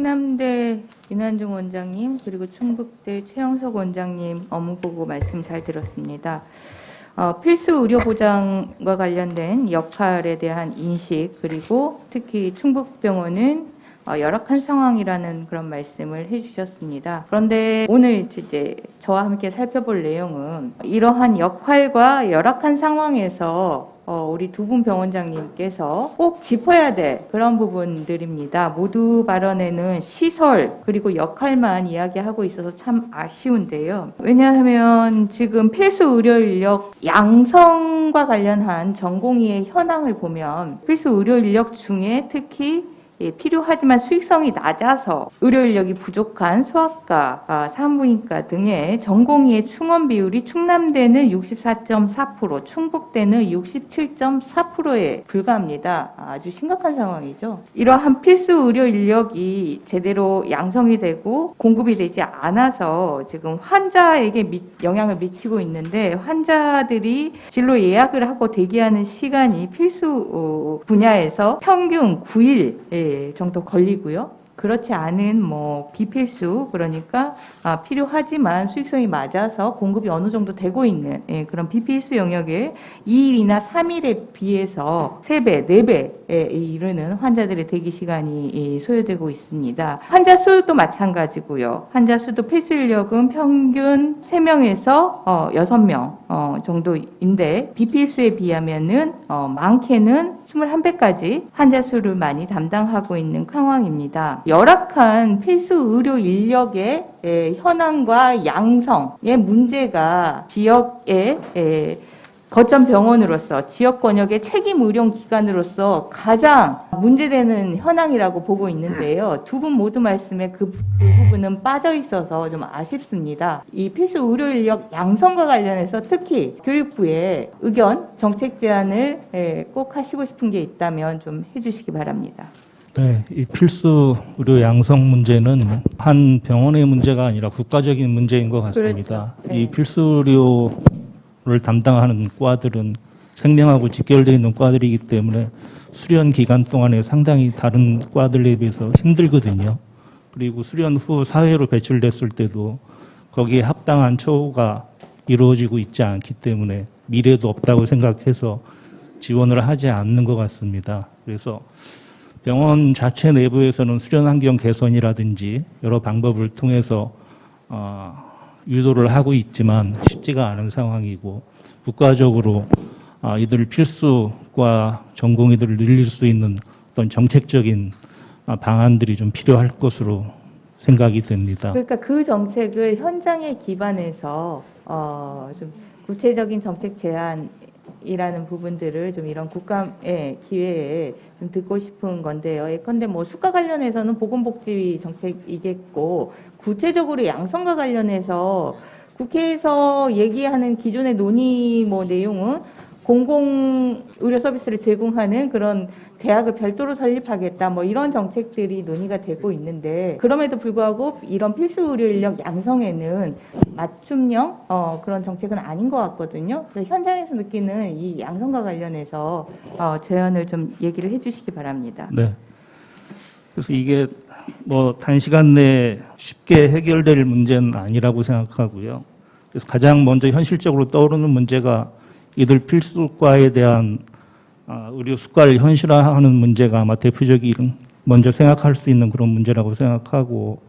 충남대 윤한중 원장님 그리고 충북대 최영석 원장님 업무 보고 말씀 잘 들었습니다. 필수 의료 보장과 관련된 역할에 대한 인식 그리고 특히 충북병원은 열악한 상황이라는 그런 말씀을 해주셨습니다. 그런데 오늘 이제 저와 함께 살펴볼 내용은 이러한 역할과 열악한 상황에서 우리 두 분 병원장님께서 꼭 짚어야 될 그런 부분들입니다. 모두 발언에는 시설 그리고 역할만 이야기하고 있어서 참 아쉬운데요. 왜냐하면 지금 필수 의료 인력 양성과 관련한 전공의의 현황을 보면 필수 의료 인력 중에 특히 필요하지만 수익성이 낮아서 의료 인력이 부족한 소아과, 산부인과 등의 전공의의 충원 비율이 충남대는 64.4%, 충북대는 67.4%에 불과합니다. 아주 심각한 상황이죠. 이러한 필수 의료 인력이 제대로 양성이 되고 공급이 되지 않아서 지금 환자에게 영향을 미치고 있는데 환자들이 진로 예약을 하고 대기하는 시간이 필수 분야에서 평균 9일 정도 걸리고요. 그렇지 않은 비필수 그러니까 필요하지만 수익성이 맞아서 공급이 어느 정도 되고 있는 그런 비필수 영역에 2일이나 3일에 비해서 3배, 4배에 이르는 환자들의 대기 시간이 소요되고 있습니다. 환자 수도 마찬가지고요. 환자 수도 필수 인력은 평균 3명에서 6명 정도인데 비필수에 비하면은 많게는 21배까지 환자 수를 많이 담당하고 있는 상황입니다. 열악한 필수 의료 인력의 현황과 양성의 문제가 지역의 거점 병원으로서 지역 권역의 책임 의료 기관으로서 가장 문제되는 현황이라고 보고 있는데요. 두 분 모두 말씀에 그 부분은 빠져 있어서 좀 아쉽습니다. 이 필수 의료 인력 양성과 관련해서 특히 교육부의 의견, 정책 제안을 꼭 하시고 싶은 게 있다면 좀 해주시기 바랍니다. 네, 이 필수 의료 양성 문제는 한 병원의 문제가 아니라 국가적인 문제인 것 같습니다. 그렇죠. 네. 이 필수 의료를 담당하는 과들은 생명하고 직결되어 있는 과들이기 때문에 수련 기간 동안에 상당히 다른 과들에 비해서 힘들거든요. 그리고 수련 후 사회로 배출됐을 때도 거기에 합당한 처우가 이루어지고 있지 않기 때문에 미래도 없다고 생각해서 지원을 하지 않는 것 같습니다. 그래서 병원 자체 내부에서는 수련 환경 개선이라든지 여러 방법을 통해서 유도를 하고 있지만 쉽지가 않은 상황이고 국가적으로 이들 필수과 전공의들을 늘릴 수 있는 어떤 정책적인 방안들이 좀 필요할 것으로 생각이 됩니다. 그러니까 그 정책을 현장에 기반해서 좀 구체적인 정책 제안이라는 부분들을 좀 이런 국감의 기회에 좀 듣고 싶은 건데요. 예컨대 수가 관련해서는 보건복지 정책이겠고 구체적으로 양성과 관련해서 국회에서 얘기하는 기존의 논의 내용은 공공의료 서비스를 제공하는 그런 대학을 별도로 설립하겠다 이런 정책들이 논의가 되고 있는데 그럼에도 불구하고 이런 필수 의료 인력 양성에는 맞춤형 그런 정책은 아닌 것 같거든요. 그래서 현장에서 느끼는 이 양성과 관련해서 제안을 좀 얘기를 해주시기 바랍니다. 네. 그래서 이게 단시간 내에 쉽게 해결될 문제는 아니라고 생각하고요. 그래서 가장 먼저 현실적으로 떠오르는 문제가 이들 필수과에 대한 의료 수가를 현실화하는 문제가 아마 대표적인 먼저 생각할 수 있는 그런 문제라고 생각하고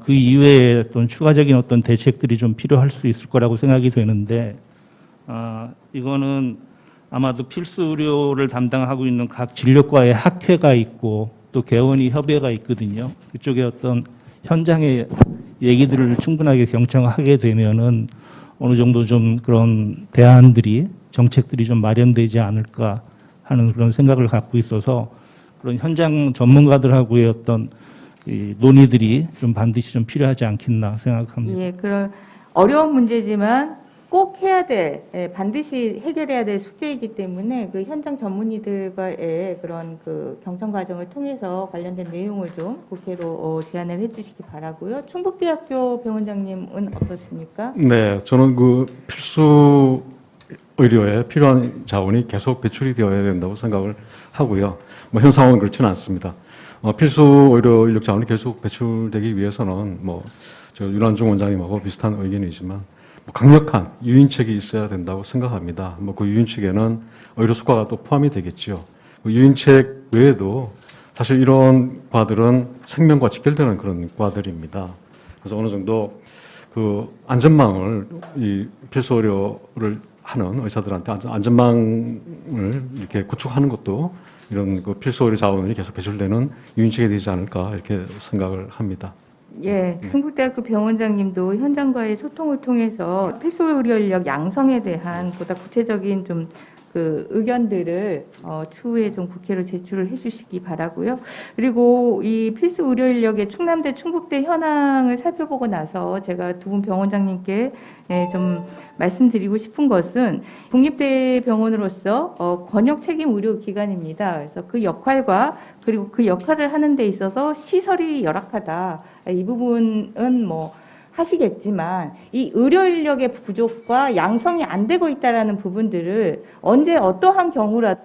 그 이외에 어떤 추가적인 어떤 대책들이 좀 필요할 수 있을 거라고 생각이 되는데 이거는 아마도 필수 의료를 담당하고 있는 각 진료과에 학회가 있고 또 개원이 협의회가 있거든요. 그쪽에 어떤 현장의 얘기들을 충분하게 경청하게 되면은 어느 정도 좀 그런 대안들이 정책들이 좀 마련되지 않을까 하는 그런 생각을 갖고 있어서 그런 현장 전문가들하고의 어떤 이 논의들이 좀 반드시 좀 필요하지 않겠나 생각합니다. 예, 그런 어려운 문제지만 꼭 해야 될, 반드시 해결해야 될 숙제이기 때문에 그 현장 전문의들과의 그런 그 경청 과정을 통해서 관련된 내용을 좀 국회로 제안을 해주시기 바라고요. 충북대학교 병원장님은 어떻습니까? 네, 저는 그 필수 의료에 필요한 자원이 계속 배출이 되어야 된다고 생각을 하고요. 현 상황은 그렇지는 않습니다. 필수 의료 인력 자원이 계속 배출되기 위해서는 저 윤한중 원장님하고 비슷한 의견이지만 강력한 유인책이 있어야 된다고 생각합니다. 그 유인책에는 의료 수가가 또 포함이 되겠죠. 그 유인책 외에도 사실 이런 과들은 생명과 직결되는 그런 과들입니다. 그래서 어느 정도 그 안전망을 이 필수 의료를 하는 의사들한테 안전망을 이렇게 구축하는 것도 이런 그 필수 의료 자원이 계속 배출되는 유인책이 되지 않을까 이렇게 생각을 합니다. 예, 충북대학교 병원장님도 현장과의 소통을 통해서 필수 의료 인력 양성에 대한 보다 구체적인 좀 그 의견들을 추후에 좀 국회로 제출을 해주시기 바라고요. 그리고 이 필수 의료 인력의 충남대, 충북대 현황을 살펴보고 나서 제가 두 분 병원장님께 좀 말씀드리고 싶은 것은 국립대 병원으로서 권역 책임 의료 기관입니다. 그래서 그 역할과 그리고 그 역할을 하는 데 있어서 시설이 열악하다. 이 부분은 하시겠지만 이 의료 인력의 부족과 양성이 안 되고 있다라는 부분들을 언제 어떠한 경우라도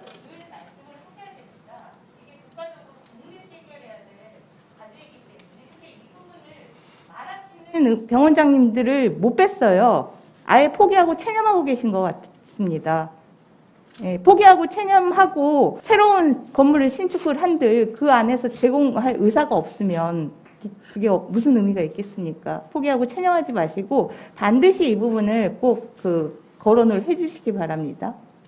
병원장님들을 못 뺐어요. 아예 포기하고 체념하고 계신 것 같습니다. 예, 포기하고 체념하고 새로운 건물을 신축을 한들 그 안에서 제공할 의사가 없으면 그게 무슨 의미가 있겠습니까? 포기하고 체념하지 마시고 반드시 이 부분을 꼭 거론을 해주시기 바랍니다.